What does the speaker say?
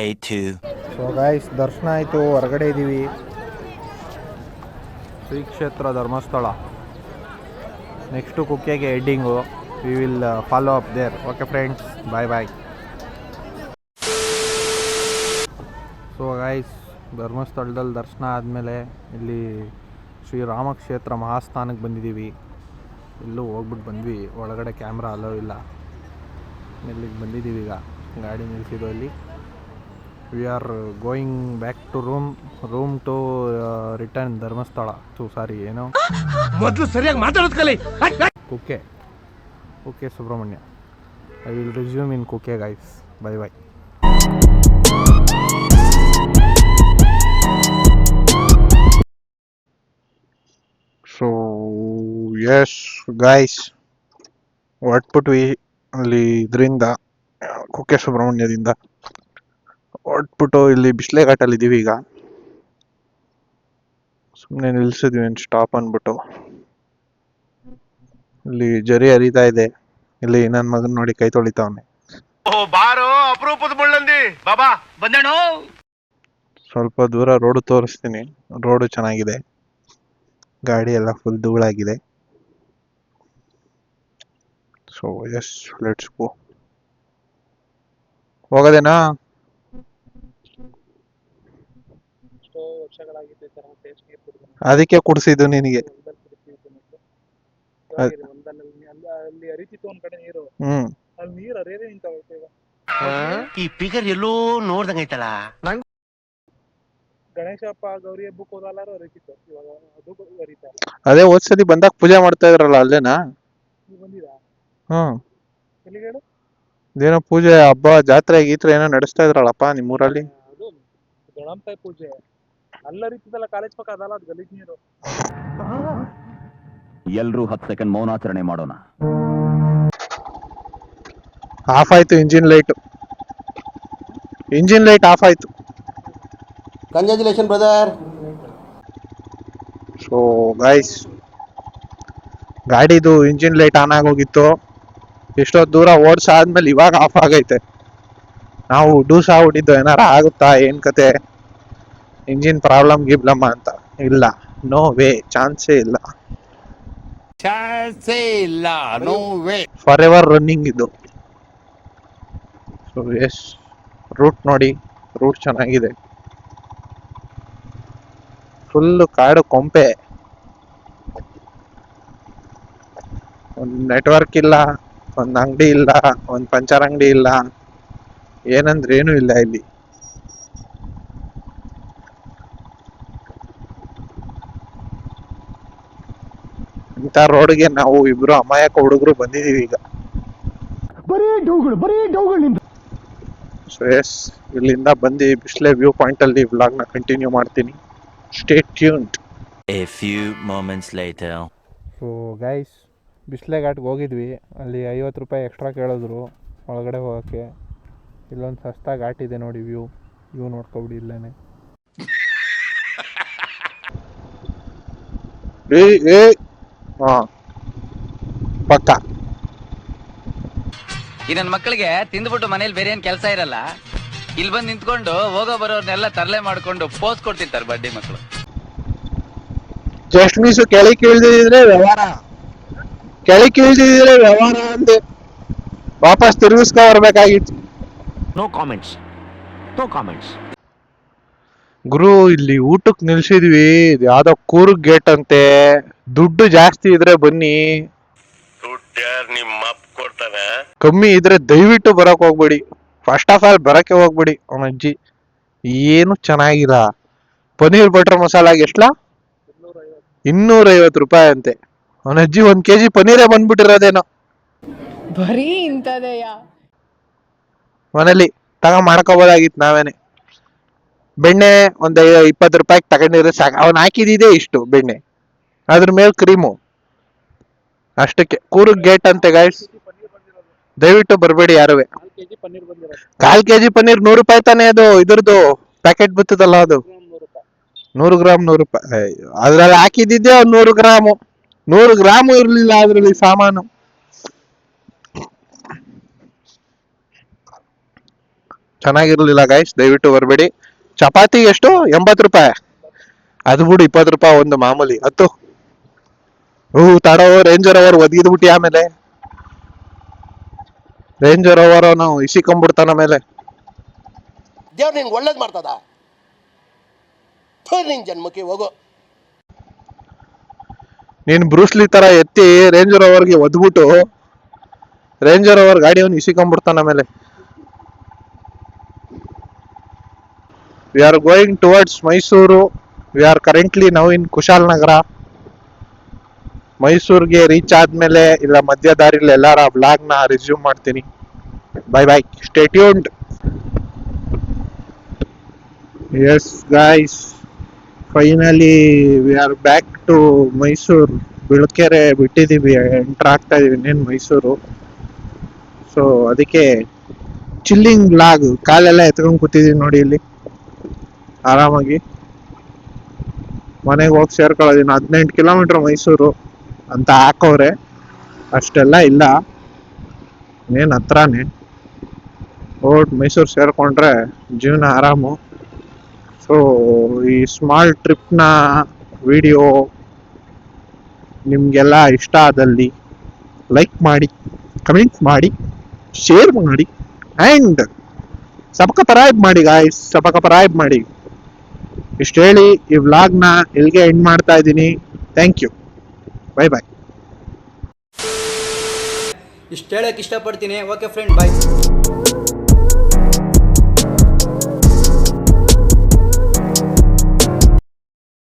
So guys, ದರ್ಶನ ಆಯಿತು, ಹೊರಗಡೆ ಇದ್ದೀವಿ. ಶ್ರೀ ಕ್ಷೇತ್ರ ಧರ್ಮಸ್ಥಳ. ನೆಕ್ಸ್ಟು ಕುಕ್ಕೆಗೆ heading. We will follow up there. Okay friends, bye bye. So guys, ಧರ್ಮಸ್ಥಳದಲ್ಲಿ ದರ್ಶನ ಆದಮೇಲೆ ಇಲ್ಲಿ ಶ್ರೀರಾಮ ಕ್ಷೇತ್ರ ಮಹಾಸ್ಥಾನಕ್ಕೆ ಬಂದಿದ್ದೀವಿ. ಎಲ್ಲೂ ಹೋಗ್ಬಿಟ್ಟು ಬಂದ್ವಿ, ಒಳಗಡೆ ಕ್ಯಾಮ್ರಾ ಅಲೋ ಇಲ್ಲ. ಇಲ್ಲಿಗೆ ಬಂದಿದ್ದೀವಿ. ಈಗ ಗಾಡಿ ನಿಲ್ಲಿಸಿದ್ದು ಅಲ್ಲಿ. We are going back to room to return Dharmasthala. Sorry, ಏನೋ ಮೊದಲು ಸರಿಯಾಗಿ ಮಾತಾಡೋದು ಕಲಿ. Kukke Subrahmanya. I will resume in Kukke guys. Bye bye. So yes guys, ಹೊಟ್ಬಿಟ್ವಿ ಅಲ್ಲಿ ಇದರಿಂದ, ಕುಕ್ಕೆ ಸುಬ್ರಹ್ಮಣ್ಯದಿಂದ ಹೊಟ್ಬಿಟ್ಟು ಇಲ್ಲಿ ಬಿಸ್ಲೆಘಾಟಲ್ಲಿ ಇದ್ದೀವಿ. ಈಗ ಸುಮ್ಮನೆ ನಿಲ್ಸಿದ್ವಿ ಸ್ಟಾಪ್ ಅಂದ್ಬಿಟ್ಟು. ಇಲ್ಲಿ ಜರಿ ಹರಿತಾ ಇದೆ. ಇಲ್ಲಿ ನನ್ನ ಮಗನ್ ನೋಡಿ ಕೈ ತೊಳಿತಾವನೆ. ಸ್ವಲ್ಪ ದೂರ ರೋಡ್ ತೋರಿಸ್ತೀನಿ. ರೋಡ್ ಚೆನ್ನಾಗಿದೆ, ಗಾಡಿ ಎಲ್ಲ ಫುಲ್ ಧೂಳಾಗಿದೆ. So yes, let's go. ಹೋಗೋದೇನಾ? ಅದಕ್ಕೆ ಕುಡಿಸಿದ್ದು ನಿನಗೆ. ಈ ಫಿಗರ್ ಎಲ್ಲೋ ನೋಡ್ದಂಗೈತಲ್ಲ. ಗಣೇಶಪ್ಪ ಗೌರಿ ಹಬ್ಬಕ್ಕೆ ಹೋದಲ್ಲಾರು ಅರಿತಿತ್ತು, ಇವಾಗ ಅದು ಅರಿತಾ. ಅದೇ ಹೋದ್ಸತಿ ಬಂದಾಗ ಪೂಜೆ ಮಾಡ್ತಾ ಇದ್ರಲ್ಲ, ಅಲ್ಲೇನಾ? ಬಂದಿರಾ? ಎಲ್ಲಿಗೆ ಹೇಳು? ಇದೇನೋ ಪೂಜೆ, ಹಬ್ಬ, ಜಾತ್ರೆ ಗೀತ್ರೆ ಏನೋ ನಡೆಸ್ತಾ ಇದ್ರಲ್ಲಪ್ಪ ನಿಮ್ಮೂರಲ್ಲಿ. ಅದು ದೊಡಂತಾಯಿ ಪೂಜೆ ಅಲ್ಲ ಅರಿತಿದ್ದಲ್ಲ, ಕಾಲೇಜ್ ಪಕ್ಕ ಅದಲ್ಲ, ಅದು ಗಲೀಜ್ ನೀರು. ಎಲ್ರೂ 10 ಸೆಕೆಂಡ್ ಮೌನಾಚರಣೆ ಮಾಡೋಣ. ಆಫ್ ಆಯ್ತು ಇಂಜಿನ್ ಲೈಟ್ ಆಫ್ ಆಯ್ತು. Congratulation brother. ಸೊ ಗೈಸ್, ಗಾಡಿದು ಇಂಜಿನ್ ಲೈಟ್ ಆನ್ ಆಗೋಗಿತ್ತು. ಎಷ್ಟೊತ್ತು ದೂರ ಓಡಿಸಾದ್ಮೇಲೆ ಇವಾಗ ಆಫ್ ಆಗೈತೆ. ನಾವು ಡೂಸ್ ಆಗ್ಬಿಟ್ಟಿದ್ದು, ಏನಾರ ಆಗುತ್ತಾ, ಏನ್ ಕತೆ, ಇಂಜಿನ್ ಪ್ರಾಬ್ಲಮ್ ಗಿಬ್ಲಮ್ ಅಂತ. ಇಲ್ಲ, ನೋ ವೇ, ಚಾನ್ಸೇ ಇಲ್ಲ. No way. For ever running ಇದು. ಸೊ ಎಸ್, ರೂಟ್ ನೋಡಿ, ರೂಟ್ ಚೆನ್ನಾಗಿದೆ. ಫುಲ್ ಕಾಡು ಕೊಂಪೆ. ಒಂದು ನೆಟ್ವರ್ಕ್ ಇಲ್ಲ, ಒಂದು ಅಂಗಡಿ ಇಲ್ಲ, ಒಂದು ಪಂಚರ್ ಅಂಗಡಿ ಇಲ್ಲ, ಏನಂದ್ರೆ ಏನೂ ಇಲ್ಲ ಇಲ್ಲಿ. ಇಂಥ ರೋಡ್ಗೆ ನಾವು ಇಬ್ರು ಅಮಾಯಕ ಹುಡುಗರು ಬಂದಿದೀವಿ ಈಗ. ಸೊ ಎಸ್, ಇಲ್ಲಿಂದ ಬಂದು ಬಿಸ್ಲೆ ವ್ಯೂ ಪಾಯಿಂಟ್ ಅಲ್ಲಿ ವ್ಲಾಗ್ ನ ಕಂಟಿನ್ಯೂ ಮಾಡ್ತೀನಿ. Stay tuned. A few moments later. So guys, ಬಿಸ್ಲೆಘಾಟ್ಗೆ ಹೋಗಿದ್ವಿ. ಅಲ್ಲಿ 50 ರೂಪಾಯಿ ಎಕ್ಸ್ಟ್ರಾ ಕೇಳಿದ್ರು ಒಳಗಡೆ ಹೋಗೋಕ್ಕೆ. ಇಲ್ಲೊಂದು ಸಸ್ತಾ ಘಾಟ್ ಇದೆ ನೋಡಿ, ವ್ಯೂ ನೋಡ್ಕೊಬಿಡಿ ಇಲ್ಲೇನೆ. ಪಕ್ಕ ಈ ನನ್ನ ಮಕ್ಕಳಿಗೆ ತಿಂದ್ಬಿಟ್ಟು ಮನೇಲಿ ಬೇರೆ ಏನ್ ಕೆಲಸ ಇರಲ್ಲ, ಇಲ್ಲಿ ಬಂದು ನಿಂತ್ಕೊಂಡು ಹೋಗೋ ಬರೋರ್ನೆಲ್ಲ ತರಲೆ ಮಾಡ್ಕೊಂಡು ಪೋಸ್ ಕೊಡ್ತಿರ್ತಾರೆ ಬಡ್ಡಿ ಮಕ್ಕಳು. ಜಸ್ಟ್ ಮೀಸು ಕೆಳಗೆ ಕೀಳ್ದಿದ್ರೆ ವ್ಯವಹಾರ ಅಂದೆ ವಾಪಸ್ ತಿರುಗಿಸ್ಕೊ ಬರ್ಬೇಕಾಗಿತ್ತು. No comments. ಗುರು, ಇಲ್ಲಿ ಊಟಕ್ಕೆ ನಿಲ್ಸಿದ್ವಿ. ಯಾವ್ದೋ ಕೂರ್ಗ್ ಗೇಟ್ ಅಂತೆ. ದುಡ್ಡು ಜಾಸ್ತಿ ಇದ್ರೆ ಬನ್ನಿ, ಕಮ್ಮಿ ಇದ್ರೆ ದಯವಿಟ್ಟು ಬರಕ್ ಹೋಗ್ಬೇಡಿ. ಫಸ್ಟ್ ಆಫ್ ಆಲ್ ಬರಕ್ಕೆ ಹೋಗ್ಬೇಡಿ. ಅವನ ಅಜ್ಜಿ ಏನು ಚೆನ್ನಾಗಿಲ್ಲ. ಪನೀರ್ ಬಟರ್ ಮಸಾಲಾಗೆ ಎಷ್ಟಲ್ಲ, 250 ರೂಪಾಯಿ ಅಂತೆ. ಅವನ ಅಜ್ಜಿ 1 kg ಪನೀರೇ ಬಂದ್ಬಿಟ್ಟಿರೋದೇನೋ. ಬರೀ ಇಂಥದೆಯ ಮನೇಲಿ ಮಾಡ್ಕೋಬೋದಾಗಿತ್ತು ನಾವೇನೆ. ಬೆಣ್ಣೆ ಒಂದು 20 ರೂಪಾಯಿಗೆ ತಗೊಂಡಿದ್ರೆ ಸಾಕು. ಅವನ್ ಹಾಕಿದಿದೆ ಇಷ್ಟು ಬೆಣ್ಣೆ, ಅದ್ರ ಮೇಲೆ ಕ್ರೀಮು, ಅಷ್ಟಕ್ಕೆ. ಕೂರ್ಗ್ ಗೇಟ್ ಅಂತೆ ಗೈಸ್, ದಯವಿಟ್ಟು ಬರ್ಬೇಡಿ ಯಾರುವೆ. 1/4 kg ಪನ್ನೀರ್ 100 ರೂಪಾಯಿ ತಾನೇ. ಅದು ಇದ್ರದ್ದು ಪ್ಯಾಕೆಟ್ ಬರ್ತದಲ್ಲ, ಅದು 100 ಗ್ರಾಮ್ 100 ರೂಪಾಯಿ. ಅದ್ರಲ್ಲಿ ಹಾಕಿದ್ದೆ 100 ಗ್ರಾಮು. 100 ಗ್ರಾಮು ಇರ್ಲಿಲ್ಲ, 100 ಸಾಮಾನು. ಚೆನ್ನಾಗಿರ್ಲಿಲ್ಲ ಗೈಸ್, ದಯವಿಟ್ಟು ಬರಬೇಡಿ. ಚಪಾತಿ ಎಷ್ಟು? 80 ರೂಪಾಯಿ. ಅದು ಬಿಡು 20 ರೂಪಾಯಿ ಒಂದು ಮಾಮೂಲಿ 10. ತಾಡೋ ರೇಂಜರ್ ಅವರ್ ಒದಗಿದ್ಬಿಟ್ಟಿ. ಆಮೇಲೆ ರೇಂಜರ್ ಅವರ್ ನಾವು ಇಸಿಕೊಂಡ್ಬಿಡ್ತಾನ ಮೇಲೆ. ದೇವ್ರು ನಿನ್ಗೆ ಒಳ್ಳೇದು ಮಾಡ್ತದ. ನಿನ್ ಜನ್ಮಕ್ಕೆ ಹೋಗೋ. ನೀನ್ ಬ್ರೂಸ್ಲಿ ತರ ಎತ್ತಿ ರೇಂಜರ್ ಅವರ್ಗೆ ಒದ್ಬಿಟ್ಟು ರೇಂಜರ್ ಅವರ್ ಗಾಡಿಯವನ್ನ ಇಸಿಕೊಂಡ್ಬಿಡ್ತಾನ ಮೇಲೆ. We are going towards Mysuru. We are currently now in Kushalanagara. ಮೈಸೂರ್ಗೆ ರೀಚ್ ಆದ್ಮೇಲೆ ಇಲ್ಲ ಮಧ್ಯ ದಾರಿಲಿ ಎಲ್ಲಾರ ಬ್ಲಾಗ್ ನ ರಿಸ್ಯೂಮ್ ಮಾಡ್ತೀನಿ. Bye bye, stay tuned. Yes guys, finally we are back to Mysuru. Bilakere ಬಿಟ್ಟಿದೀವಿ, ಎಂಟರ್ ಆಗ್ತಾ ಇದೀವಿ ಇನ್ನೇನು ಮೈಸೂರು. ಸೊ ಅದಕ್ಕೆ ಚಿಲ್ಲಿಂಗ್ ಬ್ಲಾಗ್, ಕಾಲೆಲ್ಲ ಎತ್ಕೊಂಡ್ ಕೂತಿದೀವಿ ನೋಡಿ ಇಲ್ಲಿ ಆರಾಮಾಗಿ. ಮನೆಗೆ ಹೋಗಿ ಸೇರ್ಕೊಳ್ಳೋದಿನ 18 ಕಿಲೋಮೀಟರ್ ಮೈಸೂರು ಅಂತ ಹಾಕವ್ರೆ. ಅಷ್ಟೆಲ್ಲ ಇಲ್ಲ, ಇನ್ನೇನು ಹತ್ರನೇ. ಮೈಸೂರು ಸೇರ್ಕೊಂಡ್ರೆ ಜೀವನ ಆರಾಮು. ಸೊ ಈ ಸ್ಮಾಲ್ ಟ್ರಿಪ್ನ ವಿಡಿಯೋ ನಿಮಗೆಲ್ಲ ಇಷ್ಟ ಆದಲ್ಲಿ ಲೈಕ್ ಮಾಡಿ, ಕಮೆಂಟ್ ಮಾಡಿ, ಶೇರ್ ಮಾಡಿ ಆ್ಯಂಡ್ ಸಬ್ಸ್ಕ್ರೈಬ್ ಮಾಡಿ ಗಾಯ್ಸ್, ಸಬ್ಸ್ಕ್ರೈಬ್ ಮಾಡಿ. ಇಷ್ಟು ಹೇಳಿ ಈ ವ್ಲಾಗ್ನ ಇಲ್ಲಿಗೆ ಎಂಡ್ ಮಾಡ್ತಾ ಇದ್ದೀನಿ. Thank you, bye bye. ಇಷ್ಟು ಹೇಳಕ್ಕೆ ಇಷ್ಟಪಡ್ತೀನಿ. ಓಕೆ ಫ್ರೆಂಡ್, ಬಾಯ್.